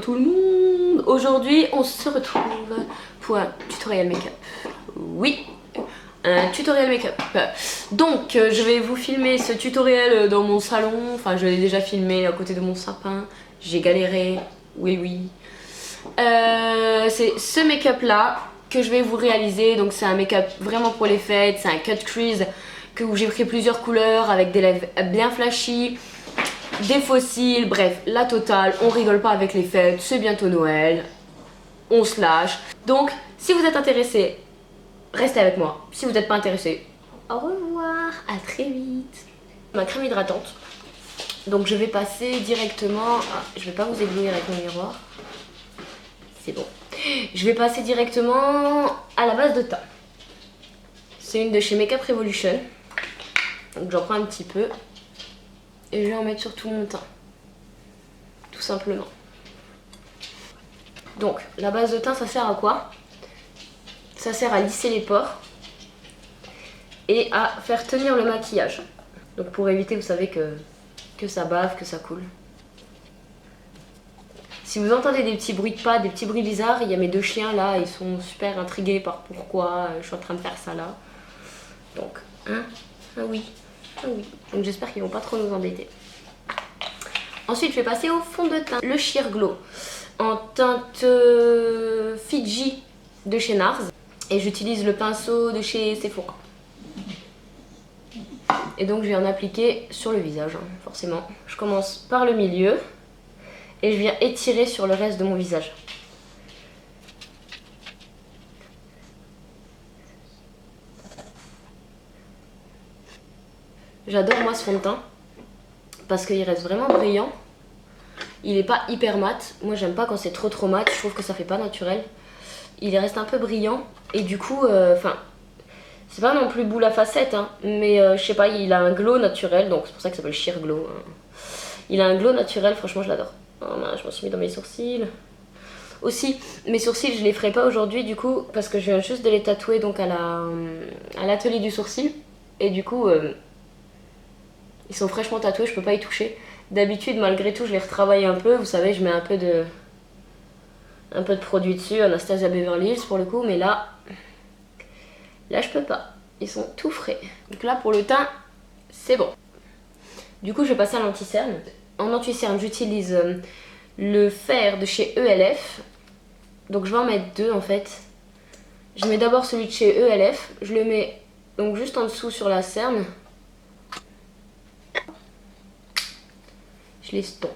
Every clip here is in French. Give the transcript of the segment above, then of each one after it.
Tout le monde, aujourd'hui on se retrouve pour un tutoriel make-up. Oui, un tutoriel make-up. Donc je vais vous filmer ce tutoriel dans mon salon. Enfin je l'ai déjà filmé à côté de mon sapin. J'ai galéré, oui. C'est ce make-up là que je vais vous réaliser. Donc c'est un make-up vraiment pour les fêtes. C'est un cut crease où j'ai pris plusieurs couleurs avec des lèvres bien flashy, des fossiles, bref, la totale. On rigole pas avec les fêtes, c'est bientôt Noël, on se lâche. Donc, si vous êtes intéressé, restez avec moi. Si vous n'êtes pas intéressé, au revoir, à très vite. Ma crème hydratante. Donc, je vais passer directement. Je vais pas vous éblouir avec mon miroir. C'est bon. Je vais passer directement à la base de teint. C'est une de chez Makeup Revolution. Donc, j'en prends un petit peu. Et je vais en mettre sur tout mon teint. Tout simplement. Donc, la base de teint, ça sert à quoi? Ça sert à lisser les pores et à faire tenir le maquillage. Donc pour éviter, vous savez, que ça bave, que ça coule. Si vous entendez des petits bruits de pas, des petits bruits bizarres, il y a mes deux chiens là, ils sont super intrigués par pourquoi je suis en train de faire ça là. Donc, ah oui. Donc j'espère qu'ils vont pas trop nous embêter. Ensuite, je vais passer au fond de teint. Le Sheer Glow en teinte Fiji de chez NARS. Et j'utilise le pinceau de chez Sephora. Et donc je vais en appliquer sur le visage, forcément. Je commence par le milieu et je viens étirer sur le reste de mon visage. J'adore moi ce fond de teint parce qu'il reste vraiment brillant. Il n'est pas hyper mat. Moi j'aime pas quand c'est trop mat, je trouve que ça fait pas naturel. Il reste un peu brillant et du coup, c'est pas non plus boule à facettes, hein, mais je sais pas, il a un glow naturel, donc c'est pour ça que ça s'appelle Sheer Glow. Il a un glow naturel, franchement je l'adore. Oh mince, je m'en suis mis dans mes sourcils. Aussi, mes sourcils je les ferai pas aujourd'hui du coup, parce que je viens juste de les tatouer donc à l'atelier du sourcil. Et du coup, ils sont fraîchement tatoués, je peux pas y toucher. D'habitude, malgré tout, je les retravaille un peu, vous savez, je mets un peu de produit dessus, Anastasia Beverly Hills pour le coup, mais là je peux pas, ils sont tout frais. Donc là pour le teint, c'est bon. Du coup je vais passer à l'anti-cerne. En anti-cerne j'utilise le fer de chez ELF. Donc je vais en mettre deux en fait. Je mets d'abord celui de chez ELF, je le mets donc juste en dessous sur la cerne. Je l'estompe.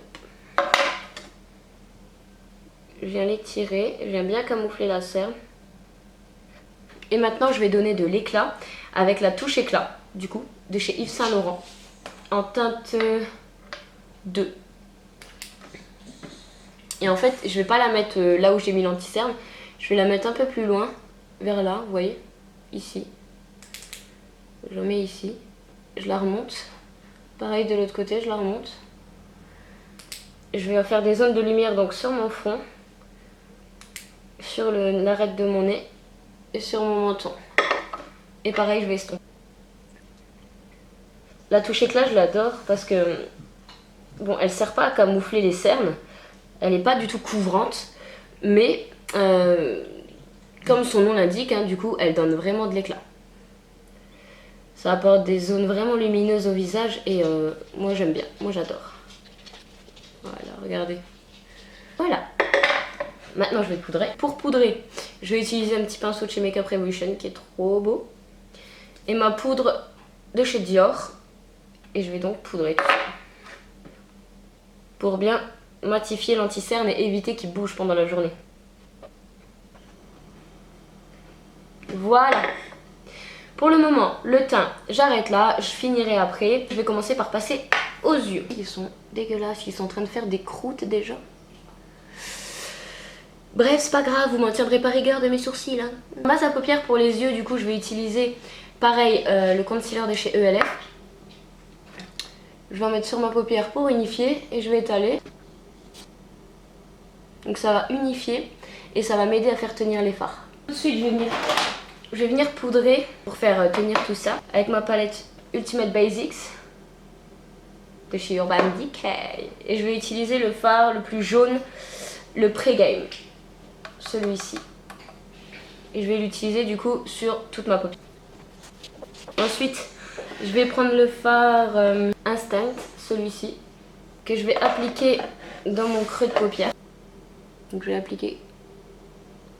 Je viens l'étirer, je viens bien camoufler la cerne. Et maintenant je vais donner de l'éclat avec la touche éclat, du coup, de chez Yves Saint Laurent, en teinte 2. Et en fait, je vais pas la mettre là où j'ai mis l'anti-cerne, je vais la mettre un peu plus loin, vers là, vous voyez, ici. Je la mets ici, je la remonte. Pareil de l'autre côté, je la remonte. Je vais faire des zones de lumière donc sur mon front, sur l'arête de mon nez et sur mon menton. Et pareil, je vais estomper. La touche éclat, je l'adore parce que bon, elle sert pas à camoufler les cernes, elle n'est pas du tout couvrante, mais comme son nom l'indique, hein, du coup, elle donne vraiment de l'éclat. Ça apporte des zones vraiment lumineuses au visage et moi j'aime bien, moi j'adore. Voilà, regardez. Voilà. Maintenant je vais poudrer. Pour poudrer, je vais utiliser un petit pinceau de chez Makeup Revolution qui est trop beau. Et ma poudre de chez Dior. Et je vais donc poudrer tout ça. Pour bien matifier l'anti-cerne et éviter qu'il bouge pendant la journée. Voilà. Pour le moment, le teint, j'arrête là. Je finirai après. Je vais commencer par passer aux yeux. Ils sont dégueulasses, ils sont en train de faire des croûtes déjà. Bref, c'est pas grave, vous m'en tiendrez pas rigueur de mes sourcils. Hein. Base à paupières pour les yeux, du coup, je vais utiliser, pareil, le concealer de chez ELF. Je vais en mettre sur ma paupière pour unifier et je vais étaler. Donc ça va unifier et ça va m'aider à faire tenir les fards. Tout de suite, je vais venir poudrer pour faire tenir tout ça avec ma palette Ultimate Basics de chez Urban Decay. Et je vais utiliser le fard le plus jaune le pré-game, celui-ci. Et je vais l'utiliser du coup sur toute ma paupière. Ensuite, je vais prendre le fard Instinct, celui-ci, que je vais appliquer dans mon creux de paupière. Donc je vais l'appliquer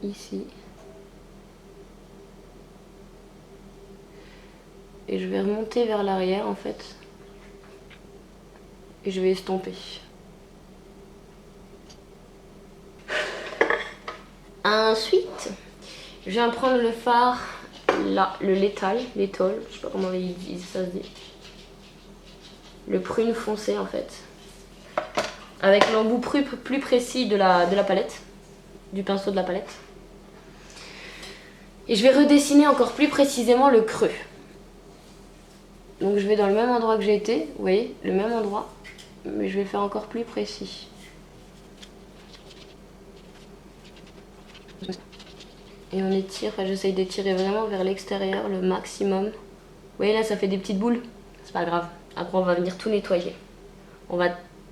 ici. Et je vais remonter vers l'arrière en fait. Et je vais estomper. Ensuite, je viens prendre le fard, là, le Lethal, je sais pas comment ça se dit. Le prune foncé en fait. Avec l'embout plus précis de la palette, du pinceau de la palette. Et je vais redessiner encore plus précisément le creux. Donc je vais dans le même endroit que j'ai été, vous voyez, le même endroit. Mais je vais faire encore plus précis. Et on étire, enfin, j'essaye d'étirer vraiment vers l'extérieur le maximum. Vous voyez là ça fait des petites boules, c'est pas grave. Après on va venir tout nettoyer. On va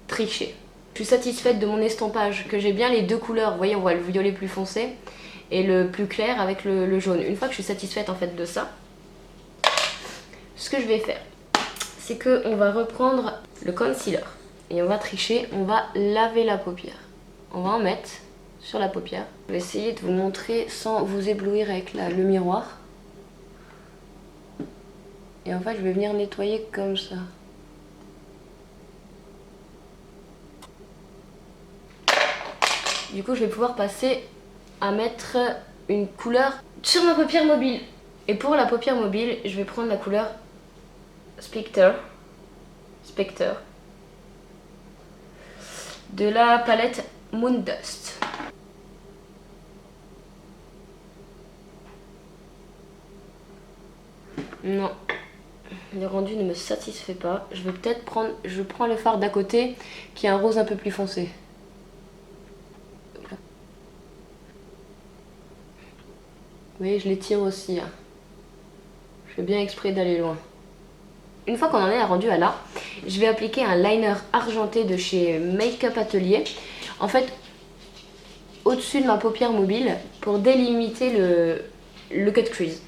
tricher. Je suis satisfaite de mon estompage, que j'ai bien les deux couleurs. Vous voyez on voit le violet plus foncé et le plus clair avec le jaune. Une fois que je suis satisfaite en fait de ça, ce que je vais faire, c'est qu'on va reprendre le concealer. Et on va tricher, on va laver la paupière. On va en mettre sur la paupière. Je vais essayer de vous montrer sans vous éblouir avec le miroir. Et en fait, je vais venir nettoyer comme ça. Du coup, je vais pouvoir passer à mettre une couleur sur ma paupière mobile. Et pour la paupière mobile, je vais prendre la couleur Spectre. De la palette Moondust. Non, le rendu ne me satisfait pas. Je vais peut-être prendre, je prends le fard d'à côté qui est un rose un peu plus foncé. Vous voyez, je l'étire aussi. Hein. Je fais bien exprès d'aller loin. Une fois qu'on en est rendu à là, je vais appliquer un liner argenté de chez Make Up Atelier. En fait, au-dessus de ma paupière mobile pour délimiter le cut crease.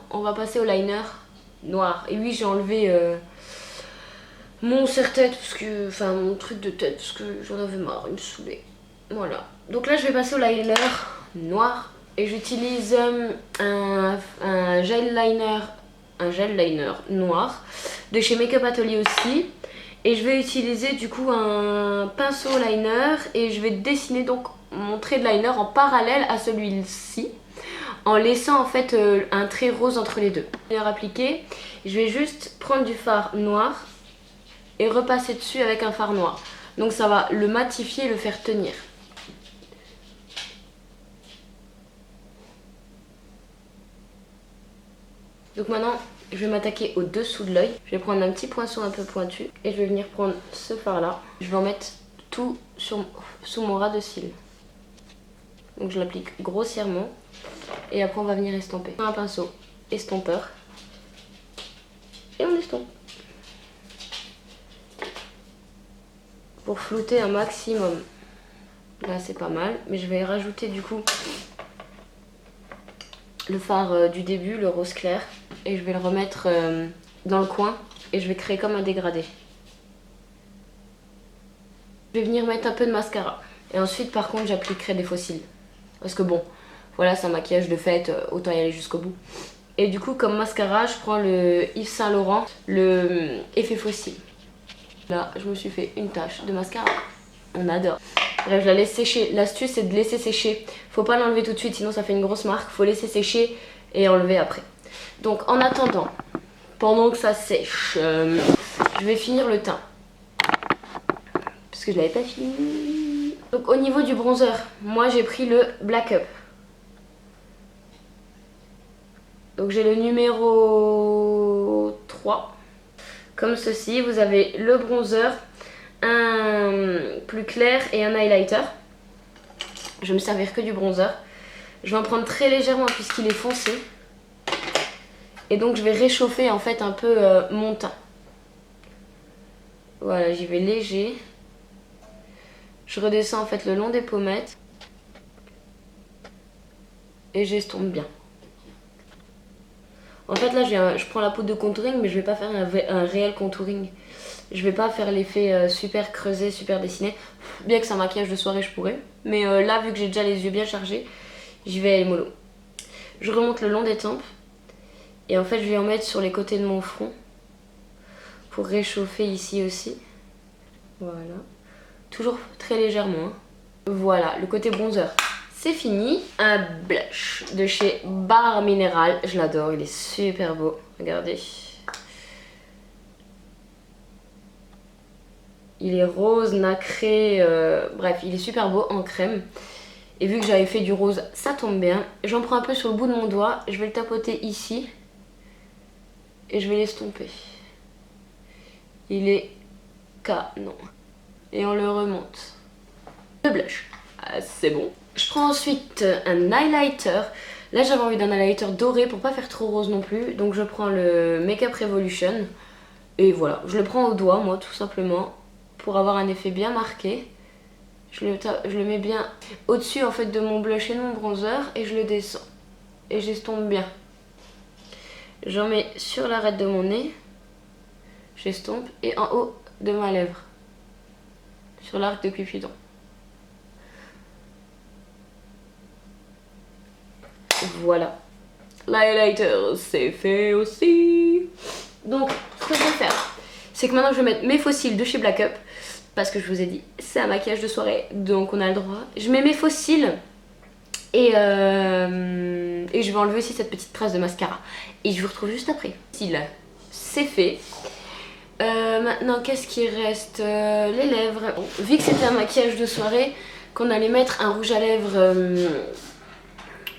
On va passer au liner noir. Et oui, j'ai enlevé mon serre-tête, parce que, enfin mon truc de tête, parce que j'en avais marre, il me saoulait. Voilà. Donc là, je vais passer au liner noir. Et j'utilise un gel liner noir de chez Make Up Atelier aussi. Et je vais utiliser du coup un pinceau liner et je vais dessiner donc mon trait de liner en parallèle à celui-ci, en laissant en fait un trait rose entre les deux. Liner appliqué, je vais juste prendre du fard noir et repasser dessus avec un fard noir. Donc ça va le matifier et le faire tenir. Donc maintenant, je vais m'attaquer au dessous de l'œil. Je vais prendre un petit poinçon un peu pointu et je vais venir prendre ce fard là. Je vais en mettre tout sous mon ras de cils. Donc je l'applique grossièrement et après on va venir estomper. Un pinceau estompeur et on estompe. Pour flouter un maximum. Là c'est pas mal, mais je vais rajouter du coup le fard du début, le rose clair, et je vais le remettre dans le coin et je vais créer comme un dégradé. Je vais venir mettre un peu de mascara et ensuite par contre j'appliquerai des faux cils parce que bon, voilà, c'est un maquillage de fête, autant y aller jusqu'au bout. Et du coup comme mascara, je prends le Yves Saint Laurent, le effet faux cils. Là, je me suis fait une tache de mascara. On adore. Bref, je la laisse sécher. L'astuce, c'est de laisser sécher. Faut pas l'enlever tout de suite, sinon ça fait une grosse marque. Faut laisser sécher et enlever après. Donc, en attendant, pendant que ça sèche, je vais finir le teint. Parce que je l'avais pas fini. Donc, au niveau du bronzer, moi, j'ai pris le Black Up. Donc, j'ai le numéro 3. Comme ceci, vous avez le bronzer, un plus clair et un highlighter. Je vais me servir que du bronzer. Je vais en prendre très légèrement puisqu'il est foncé. Et donc je vais réchauffer en fait un peu mon teint. Voilà, j'y vais léger. Je redescends en fait le long des pommettes. Et j'estompe bien. En fait là je prends la poudre de contouring, mais je vais pas faire un réel contouring. Je vais pas faire l'effet super creusé, super dessiné. Bien que c'est un maquillage de soirée je pourrais. Mais là vu que j'ai déjà les yeux bien chargés, j'y vais aller mollo. Je remonte le long des tempes. Et en fait je vais en mettre sur les côtés de mon front. Pour réchauffer ici aussi. Voilà. Toujours très légèrement. Hein. Voilà, le côté bronzer. C'est fini. Un blush de chez Barre Minéral. Je l'adore, il est super beau. Regardez. Il est rose, nacré. Bref, il est super beau en crème. Et vu que j'avais fait du rose, ça tombe bien. J'en prends un peu sur le bout de mon doigt. Je vais le tapoter ici. Et je vais l'estomper. Il est canon. Et on le remonte. Le blush. Ah, c'est bon. Je prends ensuite un highlighter. Là j'avais envie d'un highlighter doré pour pas faire trop rose non plus. Donc je prends le Makeup Revolution. Et voilà, je le prends au doigt moi tout simplement. Pour avoir un effet bien marqué. Je le mets bien au-dessus en fait de mon blush et de mon bronzer. Et je le descends. Et j'estompe bien. J'en mets sur l'arête de mon nez. J'estompe. Et en haut de ma lèvre. Sur l'arc de Cupidon. Voilà. L'highlighter, c'est fait aussi. Donc, ce que je vais faire, c'est que maintenant je vais mettre mes faux cils de chez Black Up. Parce que je vous ai dit, c'est un maquillage de soirée, donc on a le droit. Je mets mes faux cils. Et je vais enlever aussi cette petite trace de mascara. Et je vous retrouve juste après. Cils, c'est fait. Maintenant, qu'est-ce qui reste? Les lèvres. Bon, vu que c'était un maquillage de soirée, qu'on allait mettre un rouge à lèvres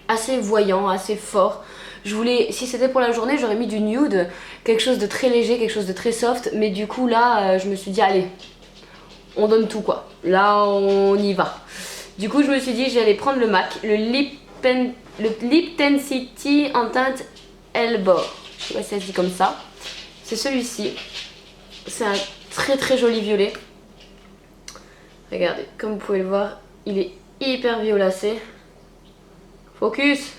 assez voyant, assez fort. Je voulais, si c'était pour la journée, j'aurais mis du nude, quelque chose de très léger, quelque chose de très soft. Mais du coup, là, je me suis dit, allez, on donne tout quoi. Là, on y va. Du coup, je me suis dit, j'allais prendre le MAC, le Lip Tensity en teinte Elbow. Je sais pas si ça se dit comme ça. C'est celui-ci. C'est un très très joli violet. Regardez, comme vous pouvez le voir, il est hyper violacé. Focus.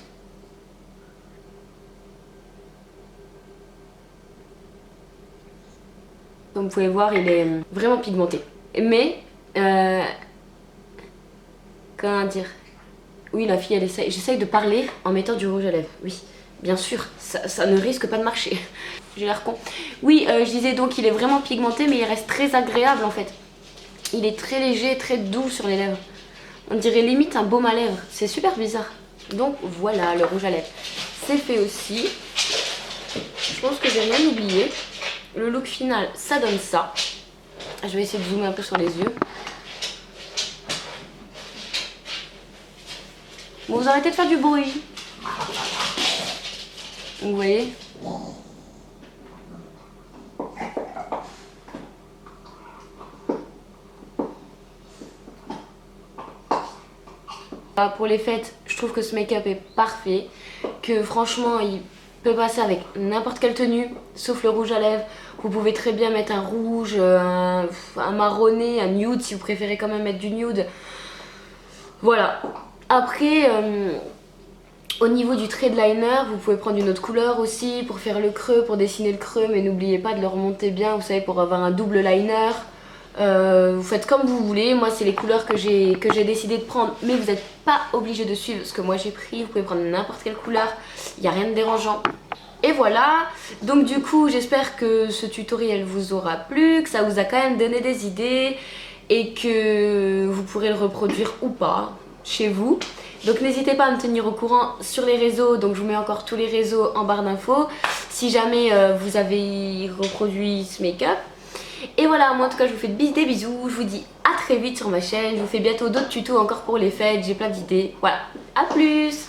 Comme vous pouvez voir, il est vraiment pigmenté. Mais, comment dire? Oui, la fille, elle essaye. J'essaye de parler en mettant du rouge à lèvres. Oui, bien sûr, ça ne risque pas de marcher. J'ai l'air con. Oui, je disais donc, il est vraiment pigmenté, mais il reste très agréable en fait. Il est très léger, très doux sur les lèvres. On dirait limite un baume à lèvres. C'est super bizarre. Donc voilà, le rouge à lèvres. C'est fait aussi. Je pense que j'ai rien oublié. Le look final, ça donne ça. Je vais essayer de zoomer un peu sur les yeux. Bon, vous arrêtez de faire du bruit. Donc, vous voyez. Pour les fêtes, je trouve que ce make-up est parfait. Que franchement, il peut passer avec n'importe quelle tenue, sauf le rouge à lèvres. Vous pouvez très bien mettre un rouge, un marronné, un nude si vous préférez quand même mettre du nude. Voilà. Après, au niveau du trait de liner, vous pouvez prendre une autre couleur aussi pour faire le creux, pour dessiner le creux. Mais n'oubliez pas de le remonter bien, vous savez, pour avoir un double liner. Vous faites comme vous voulez. Moi, c'est les couleurs que j'ai décidé de prendre. Mais vous n'êtes pas obligé de suivre ce que moi j'ai pris. Vous pouvez prendre n'importe quelle couleur. Il n'y a rien de dérangeant. Et voilà, donc du coup j'espère que ce tutoriel vous aura plu, que ça vous a quand même donné des idées et que vous pourrez le reproduire ou pas chez vous. Donc n'hésitez pas à me tenir au courant sur les réseaux, donc je vous mets encore tous les réseaux en barre d'infos si jamais vous avez reproduit ce make-up. Et voilà, moi en tout cas je vous fais des bisous, je vous dis à très vite sur ma chaîne, je vous fais bientôt d'autres tutos encore pour les fêtes, j'ai plein d'idées. Voilà, à plus!